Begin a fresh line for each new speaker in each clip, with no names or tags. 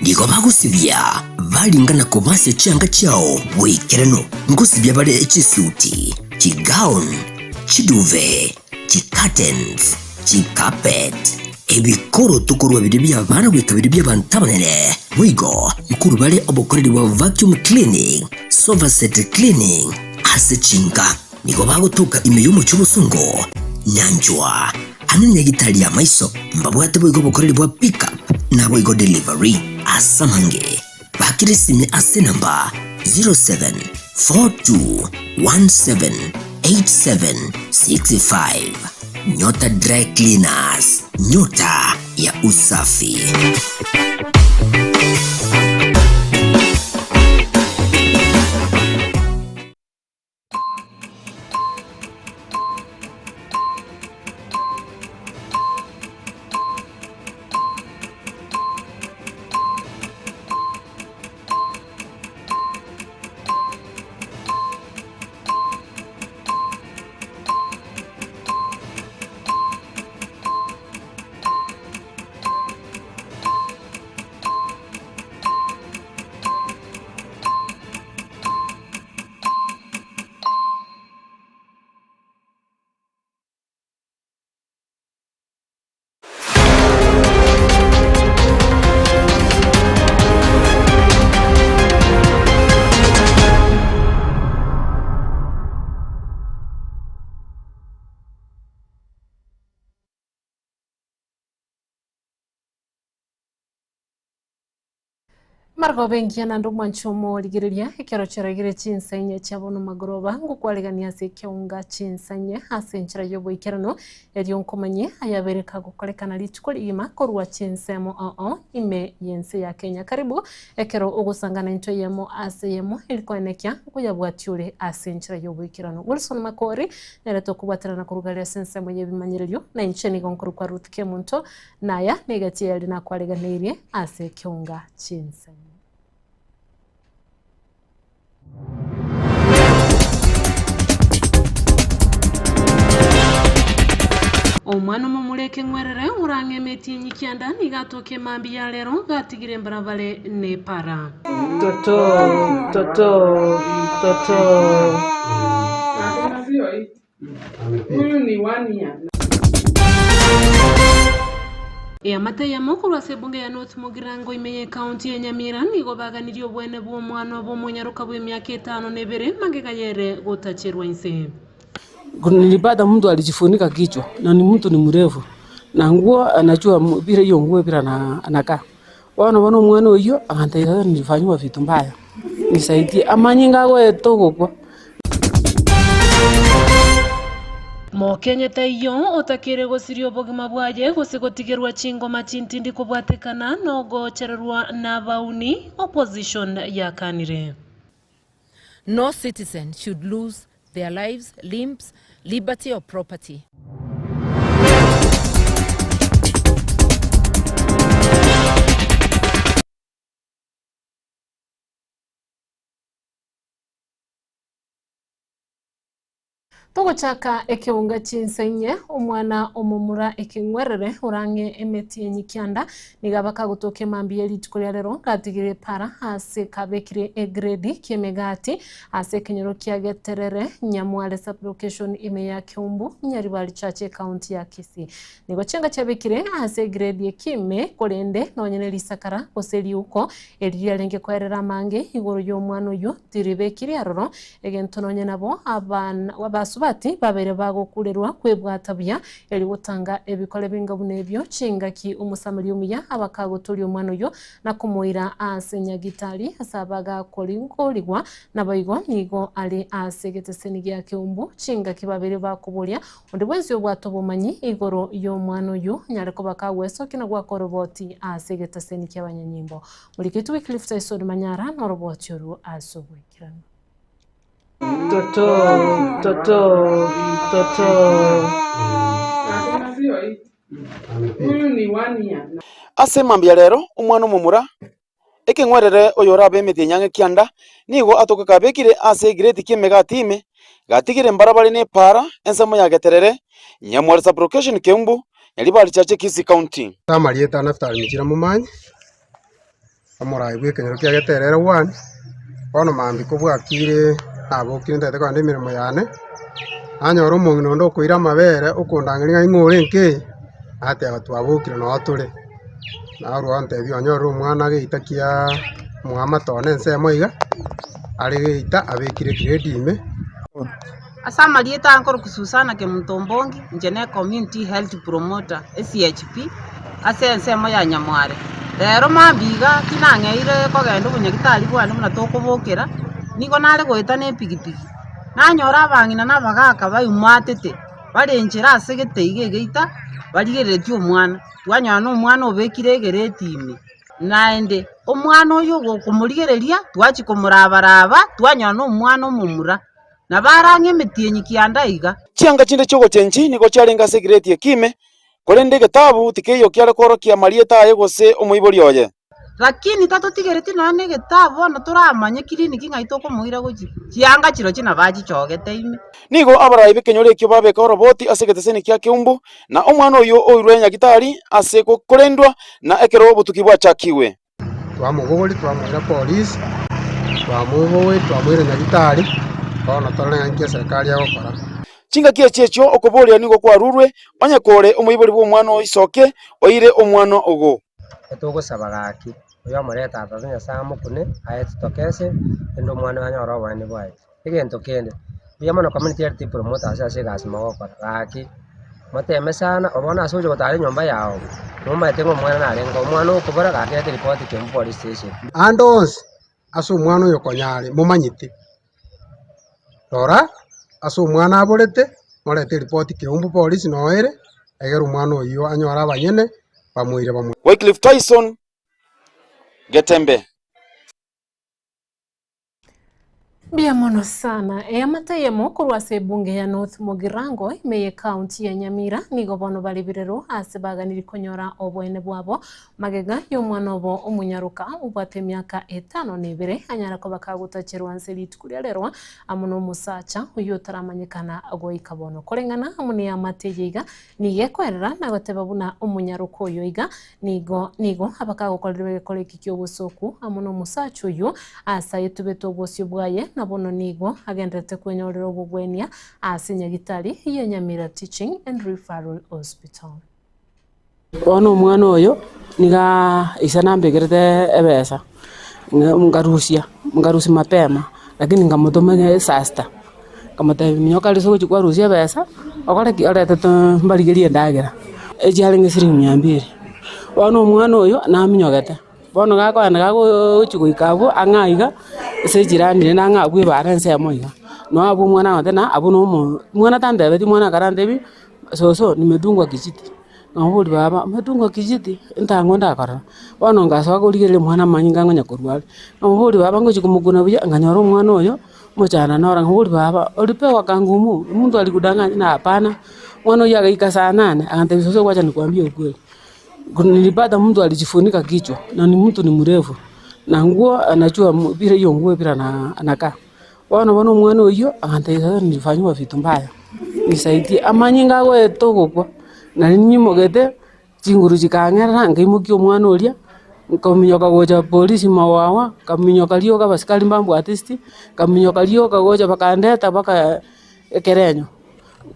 nigo bagusibia balingana kubase changa chao wikirano ngusibia bale chisuti chigown chiduve chicurtains chicarpet ebikoro tukuru bibya bana wikabiri byabantabanene wigo mukuru bale obokoreri wa vacuum cleaning sofa set cleaning asechinga nigo bagutuka imeyumo cy'ubusungo nyanjwa hanene gitali ya maiso mbabwate bwigo bokoreri bwa pick up na bwigo delivery asamange bakirisime ase namba 0742178765 Nyota Dry Cleaners, nyota ya usafi.
Margo bengi na ndo mwanchomo ligiriria ikero cheragire chinsanye cyabono magoroba ngukwalegania se kyaunga chinsanye asenchira yobo ikerano eriyo nkomanye ayabereka gukolekana litukoli ima korwa chinsemo ime yense ya Kenya karibu ekero ogusangana into yemo aseyemo ilikoenekya kuyabwatule asenchira yobo ikerano Wilson Makori nereto kubaterana kurugalia sensemo yebimanyireyo na incheni gonkuru kwa Ruth Kemunto naya negatie yali na kwaleganirie ase kyaunga chinsanye Omwana mumuleke ngwerere urange meti nyikyanda nigatoke mambi ya lero gatigire mbaravale ne para toto huyu ni wania amate ya mukuru wa sebunge ya North Mugirango imeye county ya Nyamira nigo baganirio bwene bw'omwana bw'omunyaruka bw'emyaka 5 nebere magegayere gutachirwa inse.
Nilipata mtu alijifunika kichwa na ni mtu ni mrefu na nguo anajua bila hiyo nguo bila anakaa wana mwana huyo akantaiza nilifanywa vitu mbaya nisaidie amanyinga go etoko kwa
Mokenya tayo otakire gosirio bogima bwaje gosigotigerwa chingo machintindi kubwatekana no gochererwa na bauni opposition ya kanire.
No citizen should lose their lives, limbs, liberty or property.
Togo chaka ekeunga chinsanye omwana omumura ekengwerere urange emeti enyikyanda nigabaka gutoke mambi elitukolya lero gatigire para ase kabekire egrade kemegati ase kenyero kyageterere Nyamwale sublocation ime ya Kiumbu Nyaribali chache county ya Kisii nigo chenga cyabekire ase grade yekime kolende nonyene lisakara koseli uko eliyalenge kwerera mange igoro y'omwana uyu diribekire aroro egento nonye nabo abana wabasuba ati babere bagokurerwa kwebwatabya eri gutanga ebikole bingabu nebyo chingaki umusamali umuya abakagotuli omwana yo nakumuira asenya gitali asabaga kolingoligwa nabayigo nigo ali asegeteseni gya Kiumbu chingaki babere bakubulya undi bwenzi obwatobomanyi igoro y'omwana yo nyareko bakagweso kina gwakoroboti asegeteseni kyabanyanyimbo mulikitu Wycliffe Tyson Manyara no roboti yoru asobwikirana
Toto.
Huyu ni wania.
Ase mambia lero omwana omumura ekengwerere oyorabe emeti nyange kyanda nigo atoka kabekire ase grade kemegati ime gatigire mbarabara ne para ensemo yageterere Nyamwale sublocation Kiumbu Nyaribali chache Kisii county
Tamarieta naftali mikira mumanyi omorai bw'ekenyoro kia Geterere 1 bono mambiko bwakire nabokire ntete kogenda emiremo yane anyora omong'ina onde okoira amabere okondang'eria ng'aing'ore nke ateba twabokire noo tore narwo ntebia onyorire omwana geita kia Mwamatone ensemo iga are geita abekire grade ime.
Asa marieta ankoro kususana ke Mtombongi njene community health promoter SHP ase ensemo ya Nyamware rero mambiga tinang'eire kogenda obunyagitari bwane buna tokobokera nigo nare goeta nepigipigi nanyora abang'ina nabagaka baiumatete barenchera ase geteiga egeita barigeretie omwana twanyora na omwana obekire egereti ime naende omwana oyo gokomorigereria twachi komorabaraba twanyora na omwana omomura na barang'e emetienyi kianda iga
chianga chinde chiogochenchi nigo chiarenga ase egreti ekime korende egetabu tikeyo kiare korokia marieta aye gose omoibori oye
lakini tatotigereti nonye egetabu bono toramanye kiriniki ng'ai tokomoira gochi chianga chiro china bachichogete ime
nigo abarai b'ekenyoro ekio babeka roboti ase egeteseni kia Keumbu na omwana oyo oirwe enyagitari ase korendwa na ekero obotuki bwachakiwe
Twamogori twamoira polisi twamoboi twamoire nyagitari bono toreng'a nkia serikali agokora
chingaki echi echio okoboria nigo kwarurwe onye kore omoibori bwa omwana oisoke oire omwana ogo
etogosaba gaki oyo amoreta atata Nyasaye amokune aetitokese ende omwana anyora obwane bwaye egento kende buya mono community health promoters ase egasi mogokora gaki moteme sana obona ase oche gotara enyomba yago nomaete ng'a omwana narenga omwana okobora gaki ete ripoti Keumbu police station
ande onsi ase omwana oyo konyare momanyete rora ase omwana aborete morete ripoti Keumbu police noere egere omwana oyo anyora abanyene bamoire
Wycliffe Tyson Getembe.
Bia mono sana eamatayemo kurwase ebunge ya North Mugirango imeye county ya Nyamira nigo bono balibirero ase baganiri konyora obwene bwabo magega y'omwana obo omunyaruka ubwate emyaka 5 anyara ko bakagutacherwa nseliti kurererwa amuno musacha uyo taramanyekana agoika bono kolengana amune ya mateyega niye kwerera nagoteba buna omunyaruka uyo iga nigo abakagokorerwe koleki kyobusoku amuno musacha uyo asa yetubeto bosyo bwaye nabono nigo agendete kwenyorera obugwenia ase nyagitari ya Nyamira Teaching and Referral Hospital.
Ono omwana oyo niga isana mbegerete ebesa ngarusi mapema lakini ngamutomenya sasta kamatebinyoka liso chikwa rusi ebesa okore kiarete mbarigerie ndagera ejialinge siringi 200 ono omwana oyo naminyogete bono gakwenda gagochikoikabo ang'aiga ase jirani na ng'abwe barense amoiga no abu mwana watena abu no mwana tandebe mwana karandebi so nimedungwa kijiti ngabuli baba medungwa kijiti ntangonda akara bono ngaso akoligere mwana manyinga ngonya korwali ngabuli baba ngochi kumuguna buya nganyoro mwana oyo mochana nora ngabuli baba olipewa kangumu mtu alikudanganya na hapana mwana oyo agaika saa 8 akantebisoso kwacha nikwambie ukweli. Nilipata mtu alijifunika kichwa na ni mtu ni mrefu na nguo anajua bila hiyo nguo bila anakaa wana mwana huyo akantaiza nilifanywa vitu mbaya nisaidie amanyinga we togo kwa na ninyi mogete chinguru chikangera ngaimuki omwana oria kaminyoka goja polisi mawawa kaminyoka lio ka basikali mbambu artisti kaminyoka lio ka goja bakandeta baka ekerenyo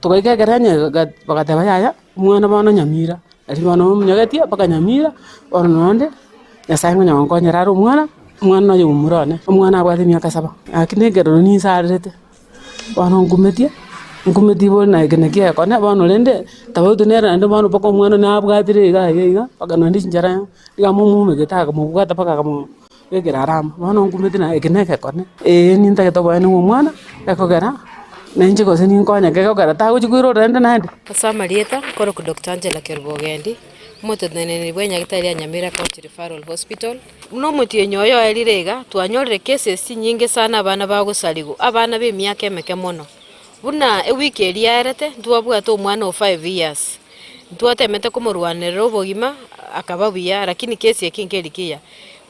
tukaike ekerenyo bakateba yaya mwana bana Nyamira alibano munyagetia paka Nyamira ononde yasango nyongonyera ro mwana yo umurone omwana abwate myaka 7 akinegero ni sarete bano ngumeti bona egenekia kone bano lende tabutu nera ndo bano pako mwana na abwatire iga paka no ndinjara iga mumu getaga mubwata paka kamo egera ram bano ngumeti na egeneke kone ninta geto bano mwana ekogera nenje ko seni nkonya ke kokara ta kuchikuiro rende nande
asa marieta koro ku Dr. Angela Kerbogendi moto nene bwenya gitari ya Nyamira County Referral Hospital no mutie nyoyo elirega twanyorere cases nyingi sana abana bagusaligo abana be myaka emeke mono buna ewiki eliarete twabwata omwana o 5 years twatemete kumurwanira obogima akababuya lakini kesi ekinkelikia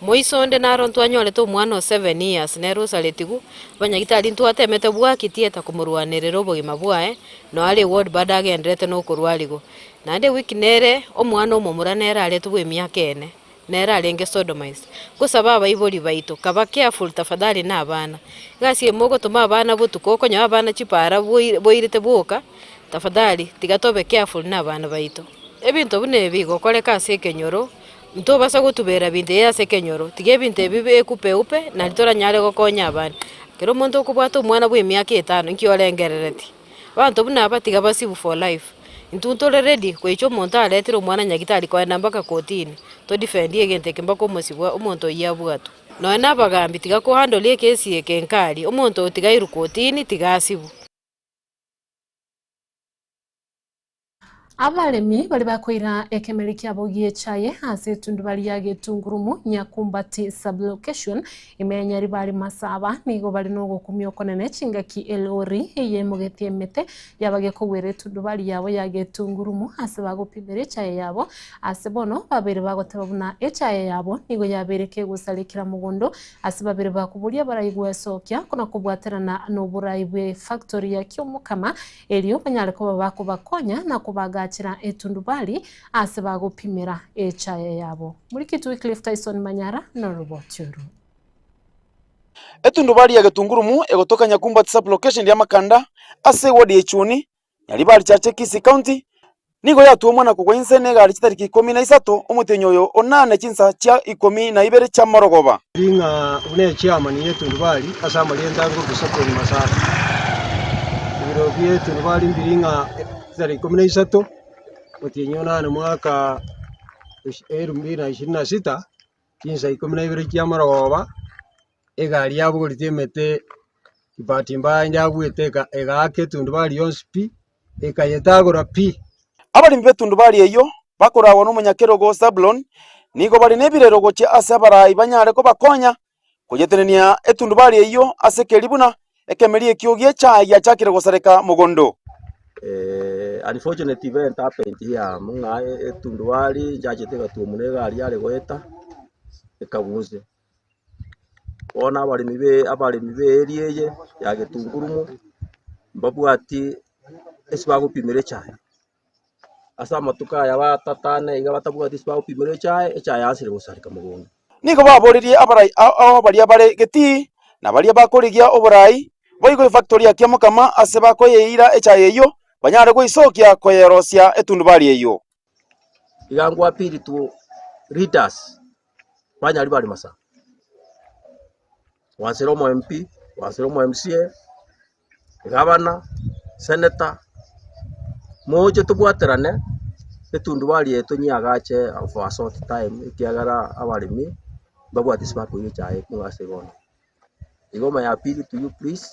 moisonde naro twanyorete omwana o 7 years nero saletigu banyagitari twatemete bwakitieta kumurwanira obogima bwae no ali ward badagendrete no kurwaligo nande wiki nere omwana omomura nera ale tubwe myaka ene nera alenge sodomized kusaba abaibori baito kaba careful tafadhali na abana gasi emogo tuma abana butuko konya abana chipara boirite boka tafadhali tigatobe careful na abana baito ebintu bune bigo koleka sekenyoro nto basa gutubera binte ya sekenyoro tige binte bibe kupeupe na litora nyale gokonya abana kero muntu kubwata umwana bwe myaka 5 nkiolengerereti bantu buna abatiga basibu for life intuntole ready kwecho muntu aletira umwana nyagitari kwa nambaka kotini to defend yegente kembako musibwa umuntu yabwato no nabagambi tiga ko handle kesi yekenkali umuntu tigairu kotini tigasibu.
Abalemi bali bakwira ekemeri kyabo gyechaye hasi tundubali ya getungurumu Nyakumbati sublocation imenya ribali masaba nigo bali no gukumyo konene chingaki elori ye mugeti emete yabage ko were tundubali yabo ya getungurumu hasi bagupimere chaye yabo hasi bono babere bagoteba buna echaye yabo nigo yabereke gusalikira mugondo hasi babere bakubulia barayigwe sokya kuna kubwaterana no burayibwe factory ya kyomukama eliyo banyale ko bakubakonya na kubaga chira etundubali ase bagupimira echaye yabo muri kitu Cliff Tyson Manyara no roboturu
etundubali ya getungurumu egotoka Nyakumbati sublocation ya Makanda ase wodi echuni yalibali chache Kisii County nigo yatuomwa na kugwa insene gali chitariki 13 omutenyoyo onane chinsa cha 12 cha Marogoba
inga une chairman yetundubali asamba liendango kusokoni masara ibiro byetundubali mbiringa zari 13 otinyona na mwaka 2026 kinsa 12 kya Marogoba egali yabo litemete ibatimba njagweteka egake tundubali yonspi ekayetagora pi
abalimi betundubali eyo bakorawo n'umunyakerogo Sablon nigo bali nebirero che ase abarayi banyare ko bakonya kujeterania etundubali eyo ase kelibuna ekemeri ekyogie cha ya chakire gosareka mugondo.
Unfortunate event happened here munga etundubali jajete gatumunega ali ale goeta ekabuze ona abalimi be eriye ya getungurumu mbabwati esibagupimire cyane asa matuka ya batatane iga batabwati esibagupimire cyane ecyaya asire gusarika mugondo
nigo baboririe abarayi aho bali abare geti na bali bakorigia oburayi boigo factory ya Kyamukama ase bakoyeira echaye eyo banyare goisokia koyerosia etundubali eyo
igangwa piri tu readers banyari bali masa wasero mo MP wasero mo MCA governor senator moje tubwaterane etundubali eto nyagache for a short time ikiagara abalimi babwati sibako yichaye kungase gono igoma ya pili to you please,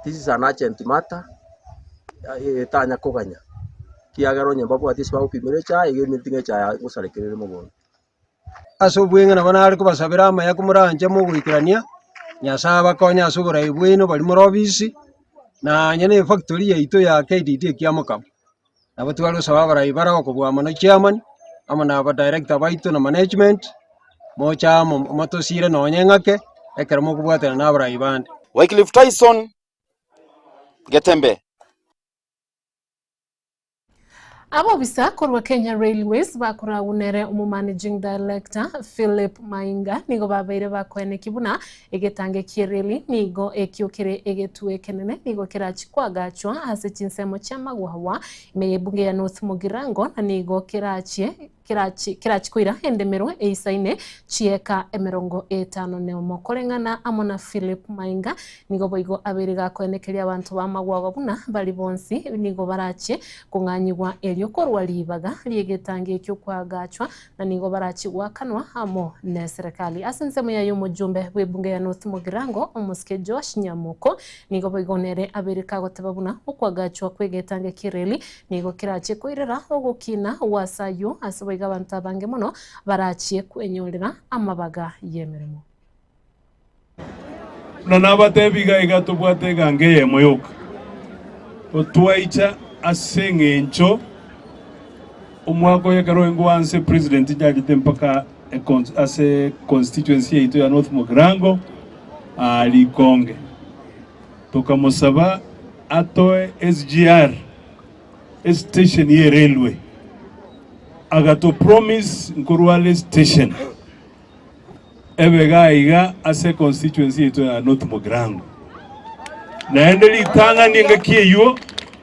this is an urgent matter tanya koganya kiagaro nyemba bwati sibagupimire chaye igemitinge chaye gusarekerere mugondo
aso bwenga na bana ariko basabira amaya kumuranje mu gwikirania nyasaba konya asubura ibwino bali mu office na nyene factory yaito ya KDT Kyamukama nabo twalo sabara ibara ko bwa mano chairman amana ba director baito na management mocha moto sire no nyengake ekera mu kubwatana na abara ibande
Cliff Tyson Getembe.
Abo bisa korwa Kenya Railways bakora unere managing director Philip Mainga nigo babaire bakwene kibuna egetange kireli nigo ekyokere egetue kenene nigo kirachikwaga ase chinsemo cha magwawa imeyebunge ya North Mugirango na nigo kirachikwira endemero eisaine chieka emerongo 5 nemo korengana amona Philip Mainga nigo boigo abiriga kwenekeria abantu bamagwawa buna bali bonsi nigo barache kunganyigwa eliokorwa libaga liegetange kyo kwagachwa na nigo barachi gwakanwa amo ne serikali asense ya mujumbe webunge ya North Mugirango omuske Josh Nyamuko nigo boigonere abirika gotebabuna okwagachwa kwegetange kireli nigo kirache kwirera ogukina wasayo asabo abantu bange muno barachiye kwenyorera amabaga yemeremo
nanabatebiga igatubwate gange yemoyoka otwaicha asengencho umwako yakaroengo wanse president jagite mpaka ase constituency yaito ya North Mugirango alikonge tukamusaba atoe SGR station ye railway agato promise Nkurwale station ebega iga ase constituency ito ya North Mogrango naendeli tanga ninga kiyo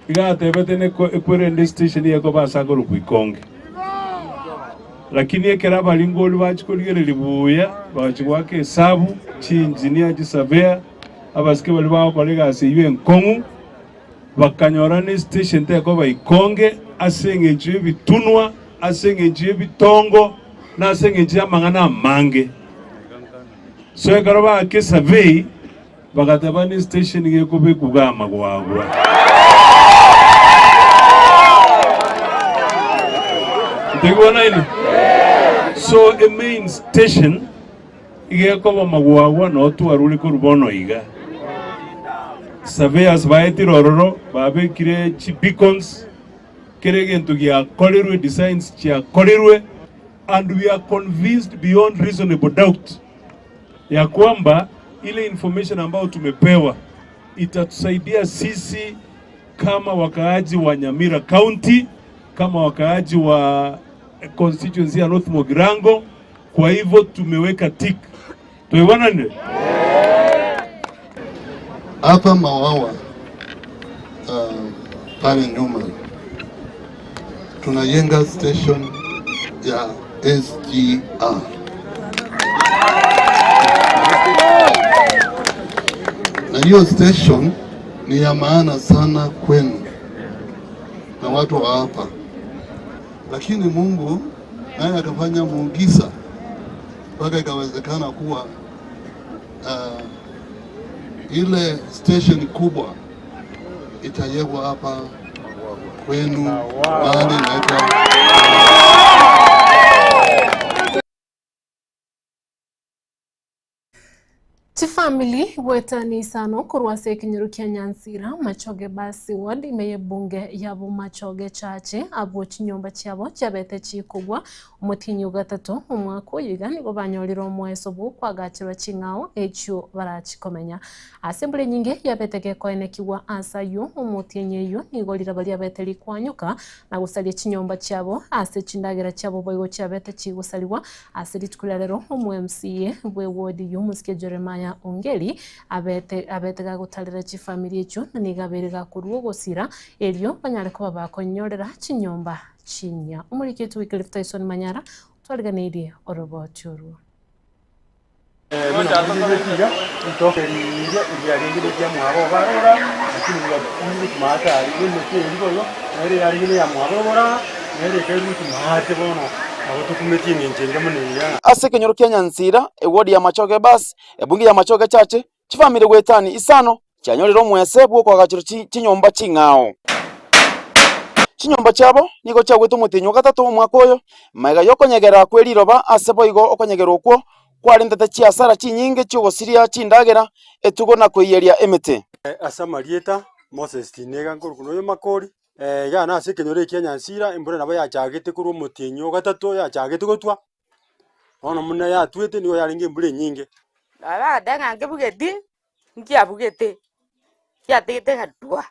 iga tebetene kwerende station yako basagoro kuikonge lakini ekera balingoli bachikoligere libuya bachwake hesabu chi engineer chi surveyor abasike bali bawo kolega ase yue nkongu bakanyorane station teko baikonge asenge bitunwa asenge bitongo na asenge amangana mange so ekara ba ke survey bagatabani station ngeko be kugama gwagwa ndegona ile so a main station igeko bamagwagwa no twaruri ko rubono iga surveyors baeti rororo babekire chi beacons keregen gya kolerwe designs chia kolerwe and we are convinced beyond reasonable doubt ya kwamba ile information ambayo tumepewa itatusaidia sisi kama wakaaji wa Nyamira County, kama wakaaji wa constituency ya North Mogrango. Kwa hivyo tumeweka tick. Tumeona nini?
Hapa Mawawa pale nyuma tunajenga station ya SGR. Na hiyo station ni ya maana sana kwenu na watu wa hapa, lakini Mungu naye akafanya muujiza mpaka ikawezekana kuwa ile station kubwa itajengwa hapa kwenu mahali inaitwa
Chifamily wetani sano kurwase kinyoru kia Nyansira machoge basi wadi meye bunge yabo machoge chache abo chinyomba chiabo chabete chikugwa umutinyu gatatu umwako yigani go banyoriro mwesobu kwa gachiro chingao echo barachikomenya asembule nyinge yabeteke koenekiwa asayu umutinyeyo nigolira bali abeteli kwanyuka na gusalia chinyomba chiabo ase chindagira chiabo boigo chabete chigusaliwa ase litukulero MCA bwe wodi yumuske Jeremiah Ongeri abetega gutalira chifamily echo nigaberega kuruo gosira elio banyare ko bakonyorera chinyomba chinya umuriketu Wycliffe Tyson Manyara twariganirie orobochuru
ase kinyoru kia Nyansira ewodi ya machoge basi ebungi ya machoge chache chifamily gwetani isano chanyorero mwese bwo kwa gachiro chinyomba chingao chinyomba chabo niko chagwetu mutinyo gatatu mwaka oyo maiga yokonyegera kweriroba ase boigo okonyegera okwo kwari ndete chiasara chinyinge chogosiria chindagera etugo na kweyeria emete
asamarieta Moses Tinega nkorukuno yo makori gana ase kinyoru kia Nyansira imbure nabo yachagete kuru mutinyo gatatu yachagete gotwa ono muna yatwete nigo yaringe imbure nyinge
aba danga ngebugeti nkiabugete yategete gadwa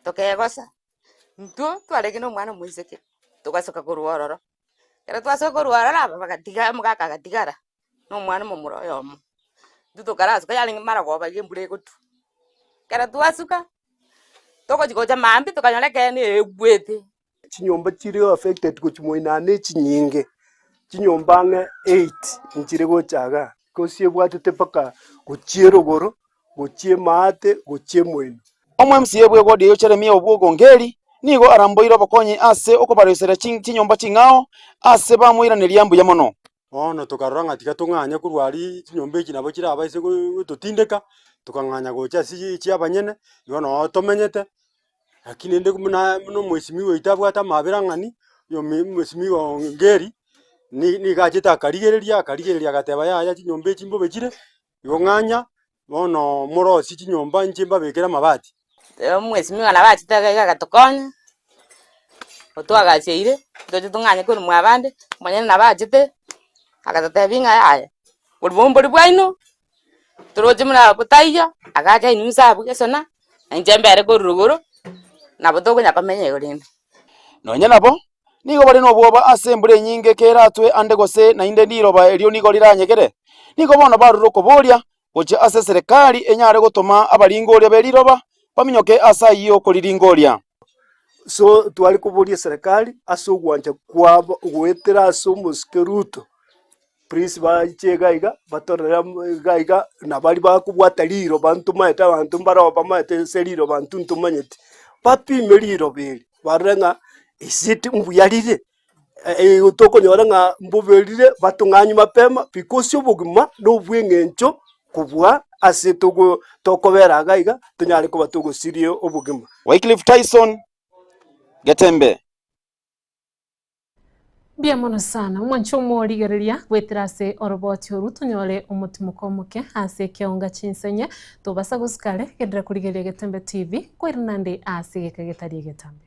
tokegosa ntu twaregino mwana muiseke tugasoka kuruororo era twasoka kuruororo bagatiga mugaka gatigara no mwana mumuro yomo tutukarasoka yaringe maragoba gembure gutu kera twasuka toko jikoja mambi tukanyoleke ni egwete
chinyomba chiri affected kuchimoinane chinyinge chinyomba nge 8 nchire gochaga kosie bwatete paka gochierogoro gochie mate gochie mwenu
MCA bwe godi yo Jeremiah Obwogo Ngeri nigo aramboira bakonyi ase okobaresera chinyomba chingao ase bamuira neliambu ya mono
ono tukaranga tika tunganya kurwari chinyomba iki nabo kira abaise gutindeka tukanganya gocha si abanyene yono tomenyete lakini ndi kumuna no mwesimiwe itabwata mabirangani yo mwesimiwe Ngeri ni gachita karigereria gateba ya chinyomba chimbo bekire yonganya bono morosi chinyomba nchimba bekera mabati
mwesimiwe na bachita gatokonya otwagacheire ndoje tunganye kuri mwabande manyene na bachite akatatebinga yaya ulibombori bwaino turoje muna butaiya agacha inusa bugesona njembere ko ruguru nabo togo nyakamenya yorinde
nonya nabo nigo bari no bwoba asembure nyinge keratwe ande gose na inde ndiroba elio nigo riranyegere nigo bono baruruko boria goche ase serikali enyare gotoma abaringoria beriroba baminyoke asayo koriringoria.
So twali kuburia serikali aso gwanja kwabo gwetera aso muskeruto please bache gaiga batorera gaiga na bali bakubwata liro bantu maeta bantu mbara bamaete seliro bantu ntumanyeti papi meliro beli barenga isiti mbuyalire utoko nyoranga mbubelire batunganyi mapema because obugima no bwengencho kubwa ase tokobera gaiga tunyare kuba tugusirie obugima.
Wycliffe Tyson, Getembe.
Bia mono sana mwancho morigereria wetirase oroboti oruto nyore umutimuko muke ase kionga chinsenya tobasa guskale kedra kurigeria Getembe TV kwirnande ase gekagetarie Getambe.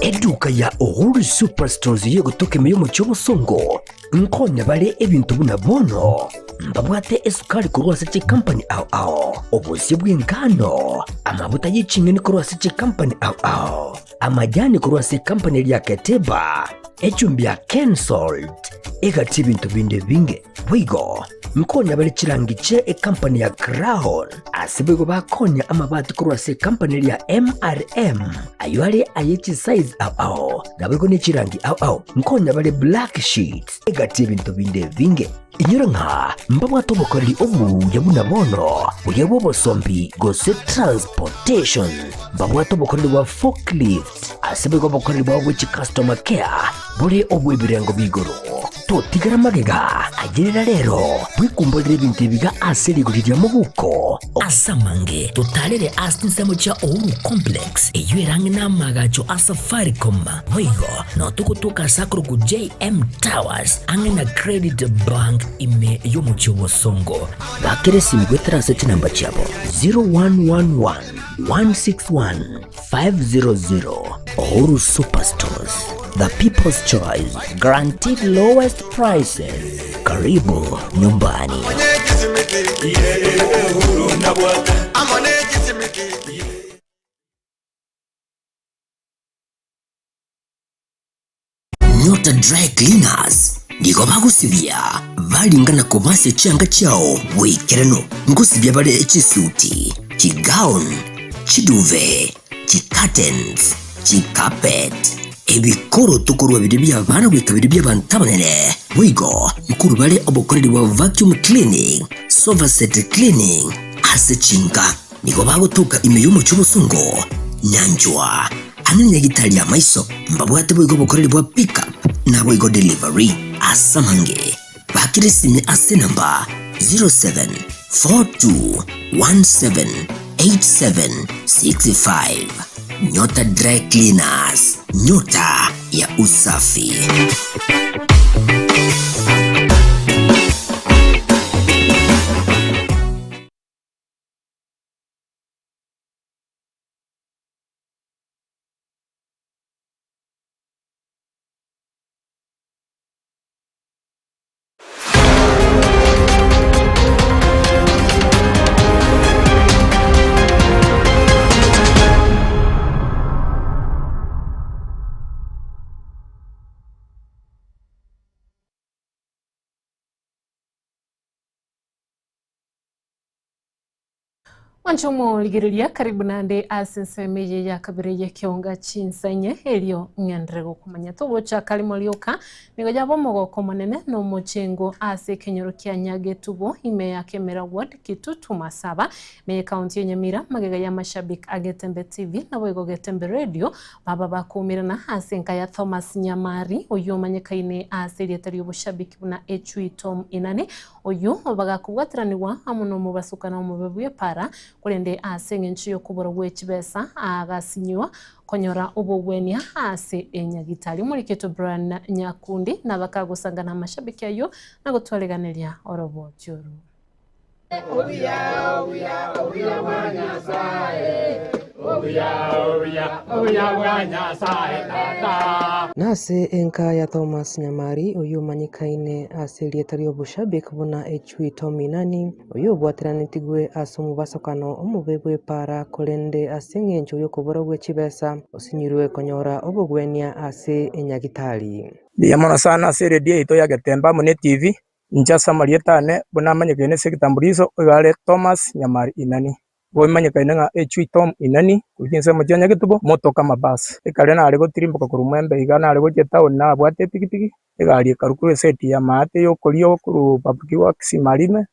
Eduka ya Uhuru Superstores ye gutoke meyo mucyo songo nkonya bale ebintu buna bono mbabwate esukari kurwa seche company au obusi bw'ingano amabuta y'icingeni kurwa seche company au amajani kurwa seche company ya Keteba echumbi ya Kensold egati bintu binde binge wigo nkonya bale chirangiche company ya Crown asibego bakonya amabati kurwa seche company ya MRM aywale ayechi size au nabego ne chirangi au nkonya bale black sheets egati bintu binde binge inyura nka mbabwa tobokoreri obu yabuna bono uyabo bosombi gose transportation mbabwa tobokoreri wa forklift asibego bokoreri wa which customer care bore obu ibirengo bigoro to tigara magega agirira rero bwikumbolere bintu biga aseri guriria mubuko asamange totalere astisemo cha Uhuru complex eyuerange na magacho Safaricom wigo no tukutuka sakro ku JM Towers ange na Credit Bank ime yomucho wasongo bakere simgwetra seti namba chabo 0111 161 500 Uhuru Superstores, the people's choice, guaranteed lowest prices. Karibu nyumbani. Nyota Dry Cleaners ndigo bagusibia balingana komase cyanga cyao wekerano ngusibia bale ekisuti kigown chiduve chicurtains chicarpet ebikoro tukurwa bidibya bana wikabiri by'abantabanene wigo mukuru bale obokoreri wa vacuum cleaning sofa set cleaning asechinga nigo bagutuka imeyo mu cy'ubusungo nyanjwa ananya gitari ya maiso mbabwate bwigo bokoreri bwa pick up na bwigo delivery asamange bakirisime ase namba 0742178765 Nyota Dry Cleaners, nyota ya usafi.
Wanchomo ligiriria karibu nande asensemeje ya kabiri ya kionga chinsenye elio ngendrego kumanya tobo cha kalimo lioka nigo jabo mogo komanene no mochengo ase kenyoro kia nyage tubo ime ya Kemera Ward Kitutu Masaba me county Nyamira magega ya mashabik agetembe TV na wego Getembe Radio baba bakumira na asenka ya Thomas Nyamari oyo manyekaine ase lietari obushabiki buna Echui Tom Inane oyo baga kubwatiraniwa amuno mubasuka na mubebuye para kurende ase ng'encho y'okobora gw'echibesa agasinywa konyora obogwenia ase enyagitari muriketo Brian Nyakundi nabakagusangana amashabiki ayo nagotwaleganeria orobo churu.
Nase enka ya Thomas Nyamari uyu manyikaine ase rieta rio bushabik buna echui tominani uyu bwatiranĩtigwe ase omubasokano omubebwe para korende ase ng'encho y'okobora gw'echibesa osinyirwe konyora obogwenia ase enyagitari.
Ndiamona sana ase redio ito ya Getemba mune TV nchasa marietane buna manyikaine ase kitambulizo igare Thomas Nyamari inani manyikaine nga echui Tom inani kujense mujanya gitubo motoka mabasi ikare na arego tirimbuka kurumwembe igana arego jetawo na bwate pikipiki igari karukuru seti ya mate yo kolio kuru papuki wa Kimarime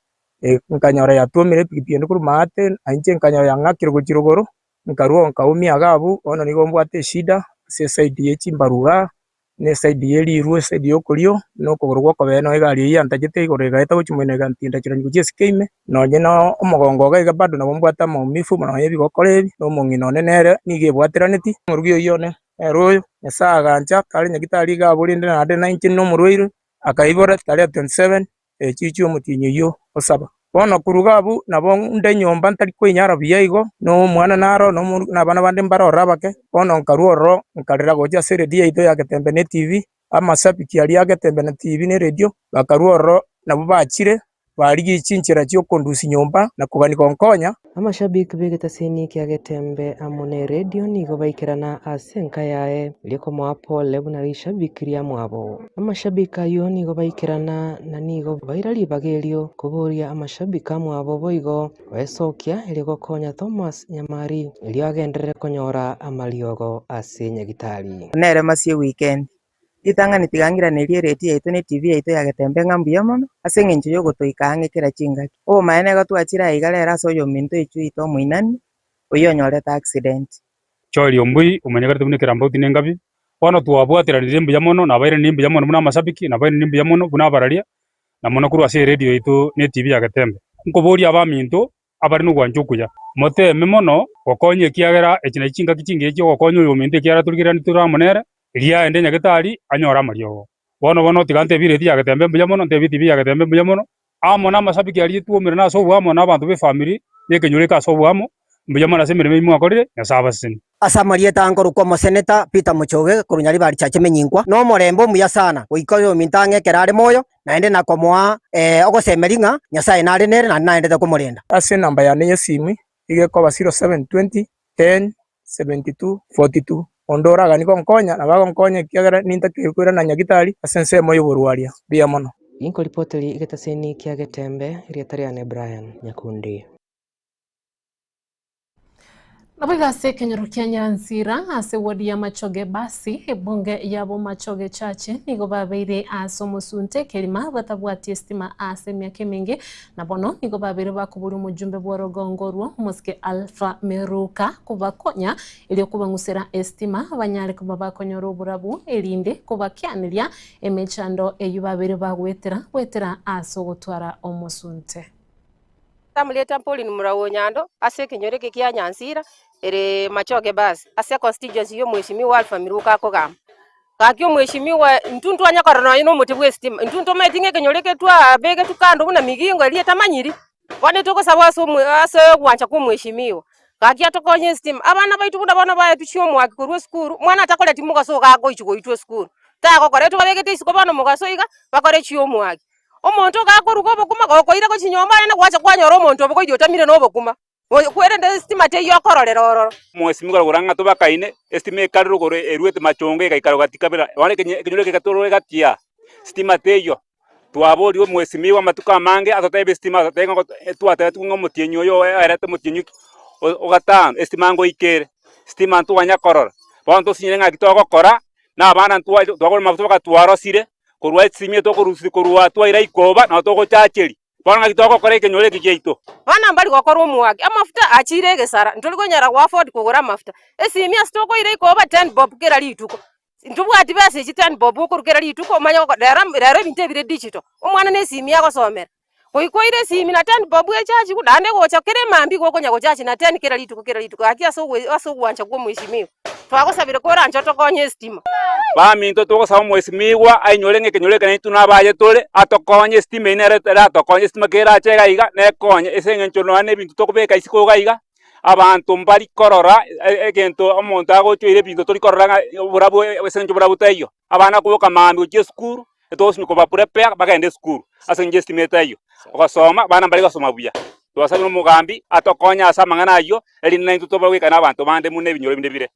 nkanyora ya tumire pikipiki ndukuru mate ainje nkanyora ya ngakiro gukirogoro nkaruo nkaumi agabu ono nigo mbwate shida se side y'echimbaruga ne side yeli ruo side yo kolio no kogorwa kobeno igari ya ntajete igorega eta guchimwene gantinda kirani gujesikeime nonye no omogongo ga bado na bombwata mu mifu no yebi gokorebi no mungino nenere nige bwatiraniti murugio yone eroyo nyasaga ncha kali nyagitari ga burinde na de 19 no murwiro akaibora tale 27 chicho mutinyo yo osaba bono kurugabu nabo nde nyomba ntari kwinyara biyaigo no mwana naro no nabana bande mbarora bake bono nkaruoro nkarira goja se redio ito ya Getembe ne TV amasabiki ali ya Getembe ne TV ne redio bakaruoro nabo bachire bari chinchira cyo kondusi nyomba na kubani konkonya
amashabiki begetaseni kya Getembe amone redio nigo baikirana ase enka yae liko mwapole buna rishabikiria mwabo amashabiki ayo nigo baikirana na nigo bairali bagerio kuburia amashabiki mwabo boigo wesokia iligo konya Thomas Nyamari ilio agendere konyora amaliogo ase nyagitari
nere masie weekend itangani tigangiranĩrie redio yaitũ nĩ TV yaitũ ya Getembe ng'ambuya mono ase ng'encho yogotũikang'ĩkĩra chingaki maene gatwachira igarera ase oyo minto echu ito muinani oyo onyorete accident
chori ombui umenyekete bune kirambauti nengabi bono twabwateranire mbuya mono nabaire ni mbuya mono buna amasabiki nabaire ni mbuya mono buna abararia na mono kuru ase redio yaitũ nĩ TV ya Getembe nkoboria abaminto abari nugwanchukuya moteme mono gokonye kiagera echina chingaki chingechi gokonye oyo minto kiara turigirani turamonere iria ende nyagitari anyora mariogo bono tigante bireti ya Getembe mbuya mono nte biti ya Getembe mbuya mono amona masabiki ali tuomire na so bwamo na abantu be family yekenyureka so bwamo mbuya mono asemire mimi akorire nyasaba sini
asamarieta ngoro kwa moseneta Peter Muchoge kurunyari bari chache menyingwa no morembo muya sana uikoyo mintange kerare moyo naende na komwa ogosemeringa nyasaye nare nere na naende kumurenda
ase namba ya nenye simu igeko 0720 10 72 42 ondora gani konkonya na bagonkonya kiagera ninta kikwira na nyagitari asense moyo burwaria bia mono
inko ripoteri igetaseni kya Getembe rietariane Brian Nyakundi
Nabiga ase kenyoro kia Nyansira ase wodi ya Machoge basi ebunge yabo Machoge chache nigo babeire aso musunte kelima batabwati estima ase myake mingi na bono nigo babeire bakuburi mujumbe bworogongorwo muske Alpha Meruka kubakonya ili kubangusira estima abanyare kubakonyoro burabu elinde kubakianiria emechando eyubabeire bagwetera aso gutwara omusunte
Tamuleta Pauline Murawo Nyando ase kenyoreke kia Nyansira ere Machoge basi ase constituency yo mheshimiwa Alpha Meruka akogam kakyo mheshimiwa ntuntu anyakarana ino mutibwe stima ntuntu metinge kenyoreke twa bege tukando buna migingo ali tamanyiri kwane toko sabaso ase gwancha ku mheshimiwa kakya tokonye stima abana baitu buna bana baya tuchio mwaki kurwe skuru mwana atakola timuka so gago ichugo itwe skuru tako kore to bege tisiko bana mugaso iga bakore chio mwaki omonto gakoruko bokuma gokoira ko chinyomba na gwacha kwanyora omonto boko idiota mire no bokuma kwere nde estima te yo kororero
mwesimigora goranga to bakaine estime karro gore eruete machonge kaikaro gatikabira wale kenyure ke katoro gatia stima te yo twabori o mwesimiwa matuka mange atotebe stima tengo twata tungo mutienyo yo arate mutienyo ogatan estima ngo ikere stima ntu wanya korora bonto sinyenga kitoko kora na bana ntu twagol matuka twaro sire korwa simie to korusi korwa twaira ikoba na to chacheri bana kitoko kore kenyore kijeito
bana mbali gokorwo mwaki amafuta achire gesara ntoli konyara kwa afford kugura mafuta esimia stoko ire ikoba 10 bob kera lituko ntubwati base 10 bob ukurukera lituko manya rero binte bire digital omwana ne simia gosomera Koikoire simi na tani babu ya chachi kudande gocha kere mambi goko nya gocha na tani kera litu aki asogwancha kwa mweshimiwa twagosabire kora nchoto konye stima
baminto tugosaba mweshimiwa ainyore kenyoleka nitu nabaye tole atokonye stima inere atokonye stima kera chega iga nekonye esengencho no ane bintu tokubeka isiko gaiga abantu mbari korora egento omonto agochwire bintu tori korora burabo esengencho burabo tayo abana kuboka mambi gochie skuru etos miko bapurepea bagende skuru asenje stima tayo ogasoma bana mbari gasoma buya twasabire umugambi atokonya asa mangana ayo eri nintu tobawika n'abantu bande mune binyoro binde bire.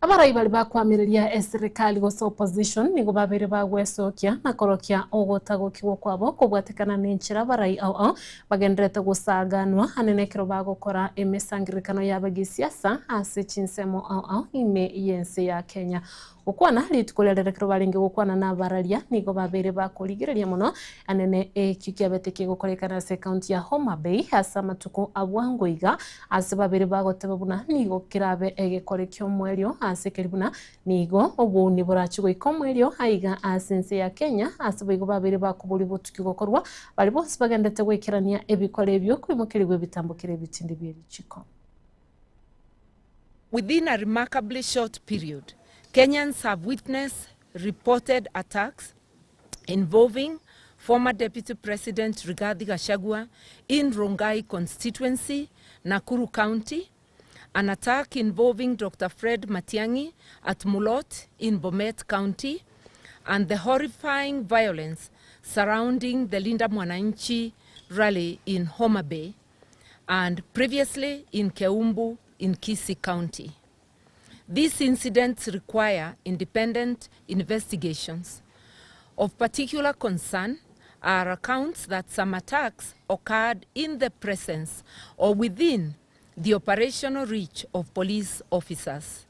Abarai bali bakwamiriria serikali gosa opposition nigo babere bagwesokia na korokia ogotagukirwo kwabo kubwatikana n'enchira barai ao bagendrete gusaganwa anenekero bagokora emesangirikano y'abagisiasa ase chinsemo ao ime yense ya Kenya ukwana litukolerekero balinge gukwana na bararia nigo babere bakurigireria muno anene ekikiabeteke gukorekana se county ya Homa Bay hasa matuko abwangoiga ase babere bagoteba buna nigo kirabe egekorekyo mwerio ase keribuna nigo obu ni burachigo ikomwerio aiga asense ya Kenya ase bigo babere bakuburi butuki gukorwa bali bose bagendete gwekirania ebikore byo kwimukirwe bitambukire bitindi by'ebiciko.
Within a remarkably short period, Kenyans have witnessed reported attacks involving former Deputy President Rigathi Gachagua in Rongai constituency, Nakuru County, an attack involving Dr. Fred Matiang'i at Mulot in Bomet County, and the horrifying violence surrounding the Linda Mwananchi rally in Homa Bay, and previously in Keumbu in Kisii County. These incidents require independent investigations. Of particular concern are accounts that some attacks occurred in the presence or within the operational reach of police officers.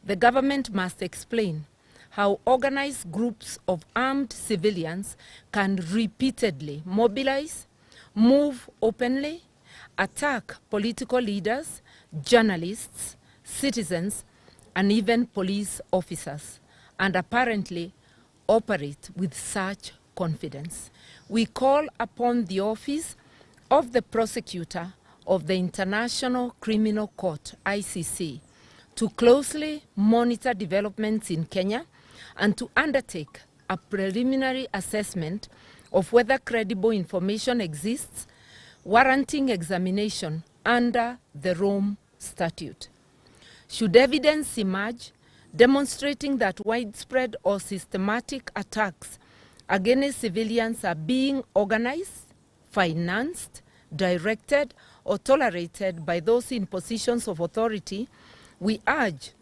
The government must explain how organized groups of armed civilians can repeatedly mobilize, move openly, attack political leaders, journalists, citizens, and even police officers, and apparently operate with such confidence. We call upon the Office of the Prosecutor of the International Criminal Court, ICC, to closely monitor developments in Kenya and to undertake a preliminary assessment of whether credible information exists warranting examination under the Rome Statute. Should evidence emerge demonstrating that widespread or systematic attacks against civilians are being organized, financed, directed, or tolerated by those in positions of authority, we urge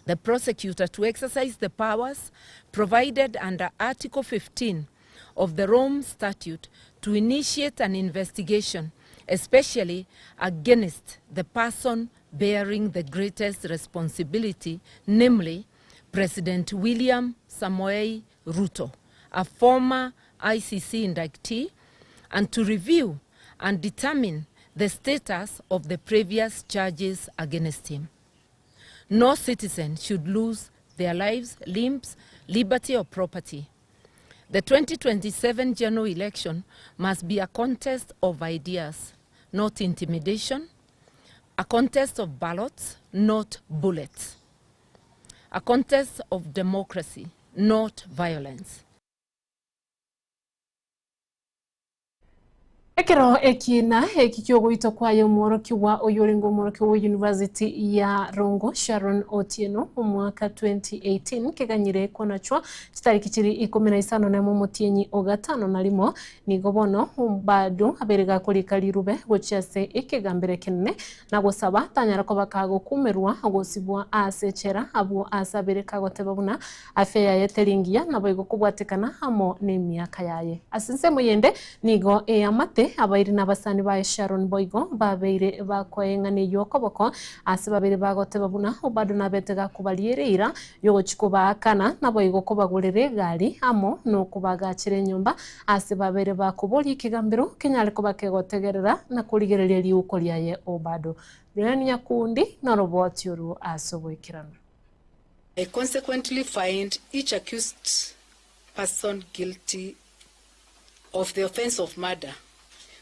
the prosecutor to exercise the powers provided under Article 15 of the Rome Statute to initiate an investigation, especially against the person bearing the greatest responsibility, namely President William Samoei Ruto, a former ICC inductee, and to review and determine the status of the previous charges against him. No citizen should lose their lives, limbs, liberty, or property. The 2027 general election must be a contest of ideas, not intimidation, a contest of ballots, not bullets, a contest of democracy, not violence.
Ekero ekina ekikyogo itokwayo mworoki wa oyoringo mworoki wa University ya Rongo Sharon Otieno umwaka 2018 keganyire konachwa chitariki chiri 15 na mumutienyi ogatano nalimo nigobono bado aberega kolika lirube gochase ekegambere kinene na gosaba tanyara ko bakago kumerwa gosibwa asechera abo asabereka gotebabuna afeya yetelingia nabo igokubwatekana hamo n'emyaka yaye asinse muyende nigo eyamate abairi n'abasani ba Sharon Boigo babeire bakoengane yokoboko ase babiri bagoteba buna obado nabetega kubalierera yogochikuba kana nabo igokobagurire gari amo no kubagachire nyumba ase babiri bakuboli kigambiro kinyale kubakegotegerera na kurigereria liuko lyaye obado Brian Nyakundi na robot yoru asobwekirana.
I consequently find each accused person guilty of the offense of murder,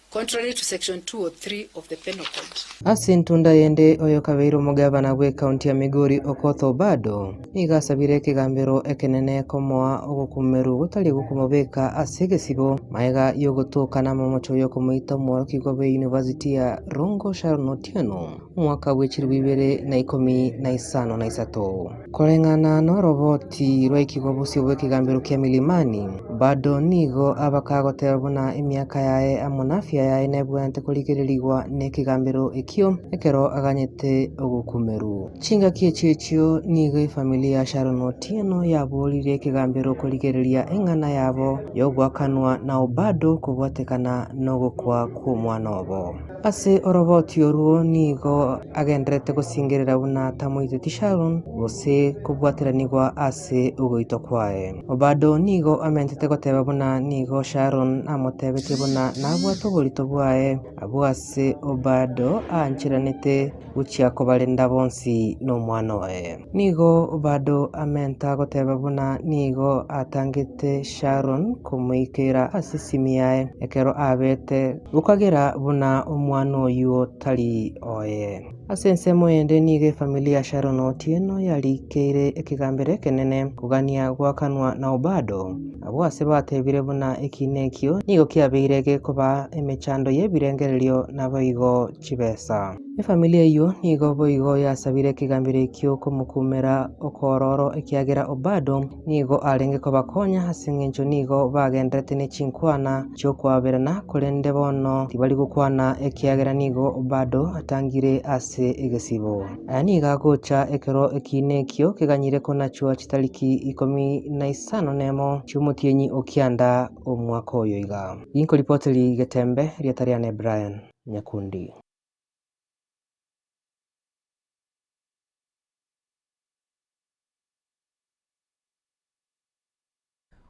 contrary to section 203 of the Penal Code.
Asintunda yende oyo kabeiro mugabana gwe county ya Migori Okoth Obado igasabire kigambiro ekenene komoa ogukumeru gutali gukumobeka asegesibo maiga yogotukana momocho yo kumuita mwaro kigobe University ya Rongo Sharon Otieno mwaka w'ekiri 2013 kolengana no roboti rwa ikigobo sibwe kigambiro kya milimani bado nigo abakagotera buna imiaka yae amonafia yae nebwante kuligererigwa nekigambiro ekio ekero aganyete ogukumeru chinga kiechechio nigo familia ya Sharon Otieno yabolire kigambiro kuligereria engana yabo yogwakanwa na Obado kubwatekana nogokwa kumwana obo ase oroboti oruo nigo agendrete gusingerera buna tamoite Sharon gose kubwateranigwa ase ugoito kwae Obado nigo amentete goteba buna nigo Sharon amotebete buna nabwato bolito bwae abwase Obado anchiranete guchia kobalenda bonsi no mwana wae nigo Obado amenta goteba buna nigo atangete Sharon kumuikera asisimi yae ekero abete gukagera buna omwana oyo tali oye asense moyende nige familia Sharon Otieno yalikeire ekigambire kenene kugania gwakanwa na Obado abwase batebire buna ekinekio nigo kiabeirege kuba emechando yebirengererio naboigo chibesa familia iyo nigo boigo yasabire kigambire ekio kumukumera okororo ekiagera Obado nigo arenge kobakonya hasingencho nigo bagendrete ne chinkwana cyo kwaberana kolende bono tibali gukwana ekiagera nigo Obado atangire ase egesibo aniga gocha ekero ekinekio kiganyire kona chwa chitaliki 15 nemo chumutienyi okianda omwaka oyo iga inko ripoteli Getembe riatariane Brian Nyakundi.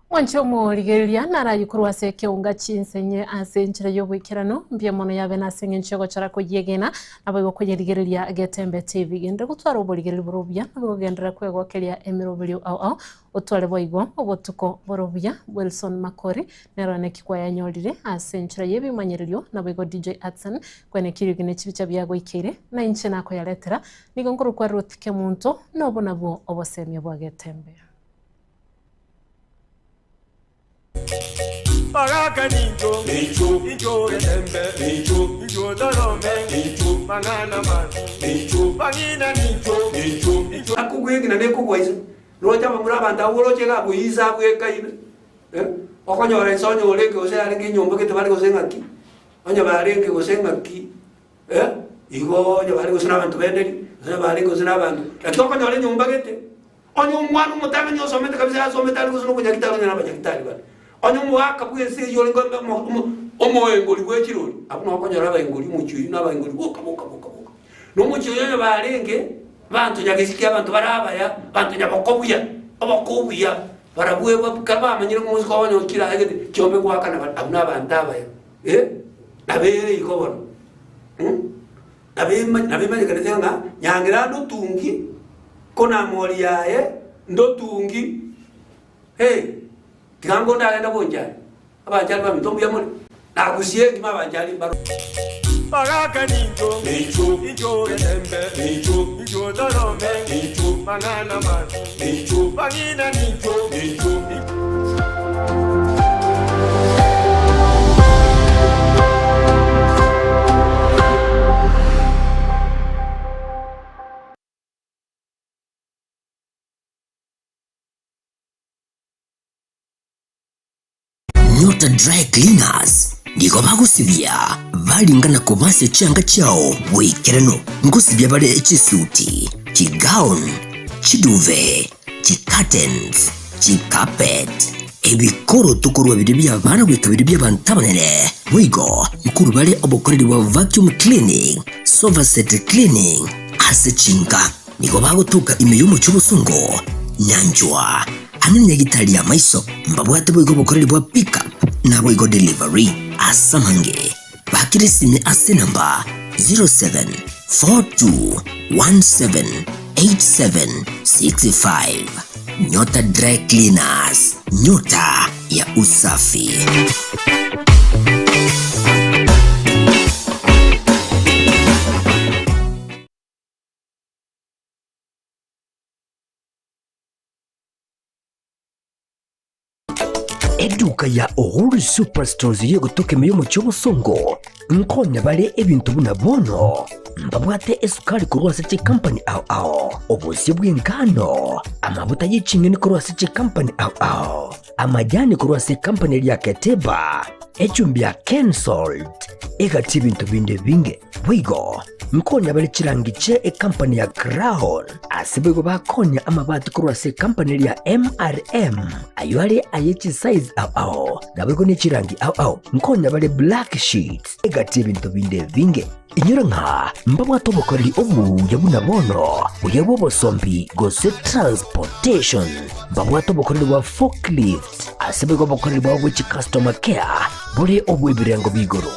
Wancho murigeria narayukurwa se kionga chinsenye asenchira yobwikirano mbye mono yabe nasenye nchego chara kuyegena nabo kuyerigeria Getembe TV gende gutwara uburigerira burubya nabo gendera kwegokeria emirobiri au otware boigo obotuko borubya Wilson Makori nerane kikwa yanyorire asenchira yebimanyererio nabo DJ Atson kwene kirigene chibicha byago ikire na inche nako yaletera nigo nguru kwa rutike muntu nobo nabo obosemye bwa Getembe.
Baraka ninjo, ninjo Getembe, ninjo Dorome, ninjo Mangana man, ninjo Bangina ninjo.
Akugwegi na nekugwaiza. Roja bamura banda wolo chega buiza bwekaine. Okonyore sonyo oleke ose arenge nyomba ketebale gosengaki. Onya barenge gosengaki. Igo onya barenge gosena bantu benderi, onya barenge gosena bantu. Lakini okonyore nyomba gete. Onyo mwana mutanga nyosomete kabisa asomete ali goseno kunyakitalo na banyakitali bale. Onyo mwaka bwese yolingo omoengoli bwekiroli abuno okonyora abaengoli muchuyi n'abaengoli boka no muchuyi yo barenge bantu nyagisikia abantu barabaya bantu nyabakobuya abakobuya barabwe bakaba amanyire umuzi kwa wanyo kira agete cyombe kwakana abuno abantaba nabere ikobona nabe manye kanenga nyangira ndo tungi kona mori yae ndo tungi Tigango ndagenda bonjani abajali bamitombo yamone nagusiye ngima abajali baro
Baraka ninjo ninjo Getembe ninjo Dorome ninjo Mangana man ninjo Bangina ninjo.
Nyota Dry Cleaners ndigo bagusibya balingana kubase changa chao wikirano ngusibya bale chisuti chigown chiduve chicurtains chicarpet ebikoro tukurwa bidibya bana gwekabiri byabantabanene wigo mukuru bale obokoreri wa vacuum cleaning sofa set cleaning ase chinga ndigo bagutuka imeyumo cy'ubusungo nyanjwa Ananya gitali ya maiso mbabwate bwigo bukoreri bwa pick up na bwigo delivery asamange bakirisime ase namba 0742178765 Nyota Dry Cleaners nyota ya usafi. Eduka ya Uhuru Superstores yo gutoke meyo mu cyobosongo nkonya bale ebintu bunabono mbabwate esukari ku Rwasichi Company ao obusi bw'ingano amavuta y'ichinge ni ku Rwasichi Company ao amajani ku Rwasichi Company lya Keteba echumbi ya Kensold egati bintu binde binge bwigo nkonya bale chirangiche company ya Crown asibego bakonya amabati ku Rwasichi Company lya MRM aywale ayechi size ao nabego ni chirangi ao nkonya bale black sheets egati bintu binde binge inyura nka mbabwa tobokoreri obu yabunabono uyabo bosombi gose transportation mbabwa tobokoreri wa forklift asibego bokoreri wa which customer care buri obu ibirengo bigoro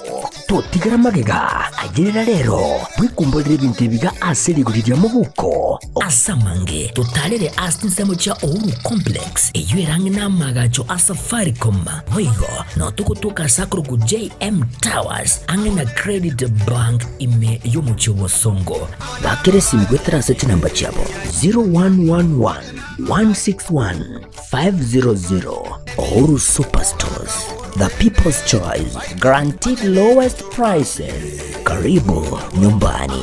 totigara magega agirira rero bwikumbolera ibintu biga asiri gurira mu buko asamange totalere asinsemo cha Uhuru Complex eyirange namagacho asafaricom hoigo no tukutuka sakro ku JM Towers angena Credit Bank ime yomucho wasongo bakere simgwetera seti namba chabo 0111 161 500. Uhuru Superstores, the people's choice, guaranteed lowest prices. Karibu nyumbani.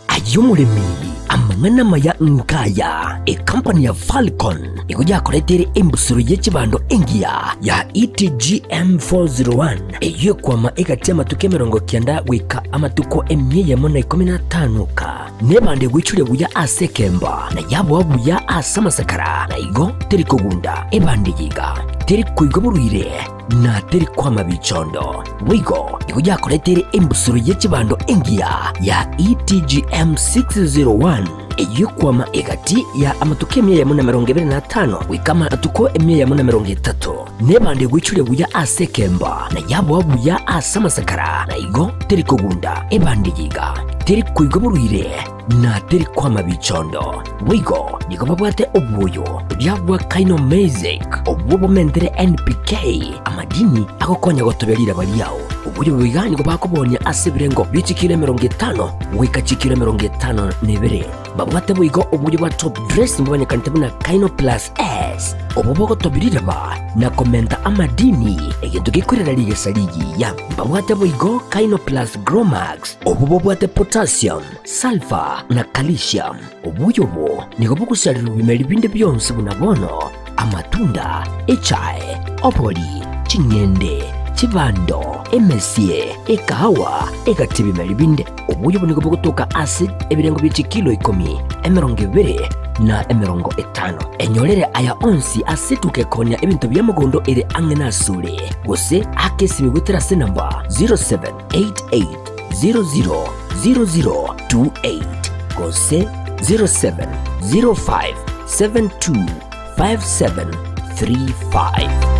Ayumurimi amangana maya nkaya company ya Falcon ikuja kuletere embusuru y'ekibando engia ya ETGM 401 eyekwama egatia matuke 90 wika amatuko 115 ka nebande gwichure buya asekemba na yabo buya asamasakara na igo teriko gunda ebande yiga teriko igoburire na teri kwama bichondo wigo ikuja kuletere embusuru y'ekibando engia ya ETGM 601 eyekwama egati ya amatuke 125 wikama atuko 130 nebande gwichure buya asekemba na yabo buya asamasakara na igo teriko gunda ebande yiga teriko igoburire na teri kwama bichondo wigo niko babwate obuyo byabwa kaino music obubo mendere NPK amadini akokonya gotobelira baliao ubuyo bigani bakobonya asebirengo bichikire 50 wikachikire 50 nebere babwate buigo ubuyo bwa top dress mbonye kantabuna kaino plus S obubo gotobelira ba na komenta amadini egetugikorera lige saligi ya babwate buigo kaino plus Gromax obubo bwate potassium sulfur na calcium ubuyo bo niko bukusarira bimeri binde byonse bunabono amatunda echae opoli chinyende chibando emesie ekawa egatibimeri binde ubuyo bo niko bukutoka acid ebirengo by'ikilo 10 20 na 50 enyorere aya onsi asituke konya ebintu byamugondo ere angena sure gose akesi bigutera se namba 0788000028 gose 0705725735.